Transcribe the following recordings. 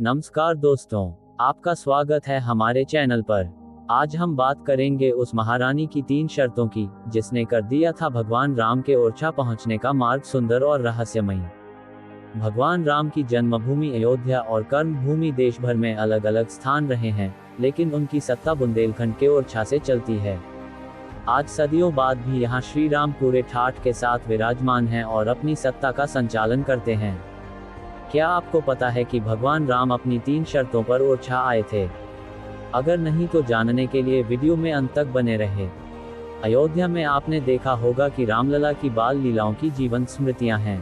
नमस्कार दोस्तों, आपका स्वागत है हमारे चैनल पर। आज हम बात करेंगे उस महारानी की 3 शर्तों की, जिसने कर दिया था भगवान राम के ओरछा पहुंचने का मार्ग सुंदर और रहस्यमयी। भगवान राम की जन्मभूमि अयोध्या और कर्मभूमि देश भर में अलग अलग स्थान रहे हैं, लेकिन उनकी सत्ता बुंदेलखंड के ओरछा से चलती है। आज सदियों बाद भी यहाँ श्री राम पूरे ठाठ के साथ विराजमान हैं और अपनी सत्ता का संचालन करते हैं। क्या आपको पता है कि भगवान राम अपनी 3 शर्तों पर ओरछा आए थे? अगर नहीं तो जानने के लिए वीडियो में अंत तक बने रहे। अयोध्या में आपने देखा होगा कि रामलला की बाल लीलाओं की जीवंत स्मृतियां हैं।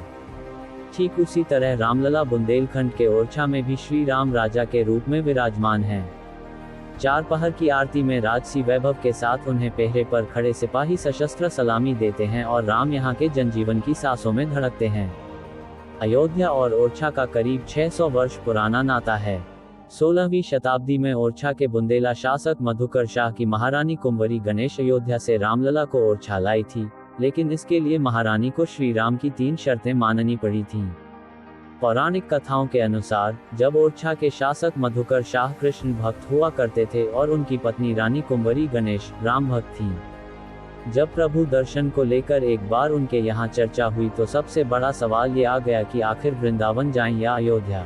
ठीक उसी तरह रामलला बुंदेलखंड के ओरछा में भी श्री राम राजा के रूप में विराजमान हैं। 4 पहर की आरती में राजसी वैभव के साथ उन्हें पहरे पर खड़े सिपाही सशस्त्र सलामी देते हैं और राम यहाँ के जनजीवन की सांसों में धड़कते हैं। अयोध्या और ओरछा का करीब 600 वर्ष पुराना नाता है। 16वीं शताब्दी में ओरछा के बुंदेला शासक मधुकर शाह की महारानी कुंवरी गणेश अयोध्या से रामलला को ओरछा लाई थी, लेकिन इसके लिए महारानी को श्री राम की 3 शर्तें माननी पड़ी थीं। पौराणिक कथाओं के अनुसार, जब ओरछा के शासक मधुकर शाह कृष्ण भक्त हुआ करते थे और उनकी पत्नी रानी कुंवरी गणेश राम भक्त थीं। जब प्रभु दर्शन को लेकर एक बार उनके यहाँ चर्चा हुई तो सबसे बड़ा सवाल ये आ गया कि आखिर वृंदावन जाएं या अयोध्या।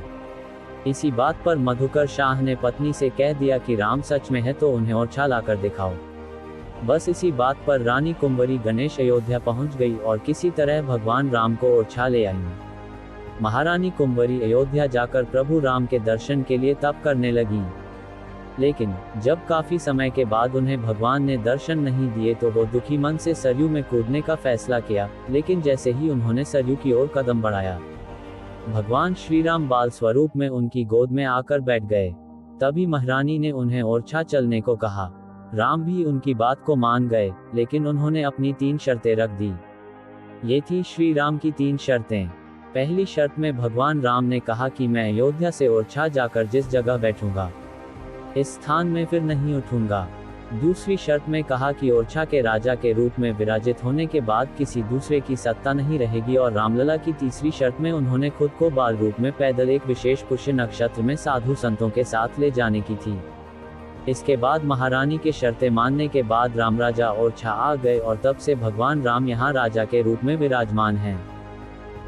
इसी बात पर मधुकर शाह ने पत्नी से कह दिया कि राम सच में है तो उन्हें ओरछा लाकर दिखाओ। बस इसी बात पर रानी कुंवरी गणेश अयोध्या पहुंच गई और किसी तरह भगवान राम को ओरछा ले आई। महारानी कुंवरी अयोध्या जाकर प्रभु राम के दर्शन के लिए तप करने लगी, लेकिन जब काफी समय के बाद उन्हें भगवान ने दर्शन नहीं दिए तो वो दुखी मन से सरयू में कूदने का फैसला किया। लेकिन जैसे ही उन्होंने सरयू की ओर कदम बढ़ाया, भगवान श्री राम बाल स्वरूप में उनकी गोद में आकर बैठ गए। तभी महारानी ने उन्हें ओरछा चलने को कहा। राम भी उनकी बात को मान गए, लेकिन उन्होंने अपनी 3 शर्तें रख दी। ये थी श्री राम की 3 शर्तें। पहली शर्त में भगवान राम ने कहा कि मैं अयोध्या से ओरछा जाकर जिस जगह बैठूंगा, इस स्थान में फिर नहीं उठूंगा। दूसरी शर्त में कहा कि ओरछा के राजा के रूप में विराजित होने के बाद किसी दूसरे की सत्ता नहीं रहेगी। और रामलला की तीसरी शर्त में उन्होंने खुद को बाल रूप में पैदल एक विशेष पुष्य नक्षत्र में साधु संतों के साथ ले जाने की थी। इसके बाद महारानी के शर्तें मानने के बाद राम राजा ओरछा आ गए और तब से भगवान राम यहाँ राजा के रूप में विराजमान हैं।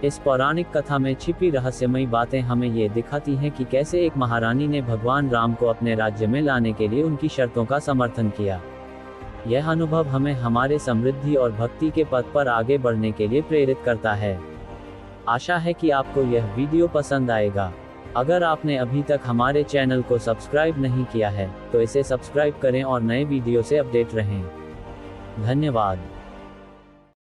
इस पौराणिक कथा में छिपी रहस्यमयी बातें हमें ये दिखाती हैं कि कैसे एक महारानी ने भगवान राम को अपने राज्य में लाने के लिए उनकी शर्तों का समर्थन किया। यह अनुभव हमें हमारे समृद्धि और भक्ति के पथ पर आगे बढ़ने के लिए प्रेरित करता है। आशा है कि आपको यह वीडियो पसंद आएगा। अगर आपने अभी तक हमारे चैनल को सब्सक्राइब नहीं किया है तो इसे सब्सक्राइब करें और नए वीडियो से अपडेट रहें। धन्यवाद।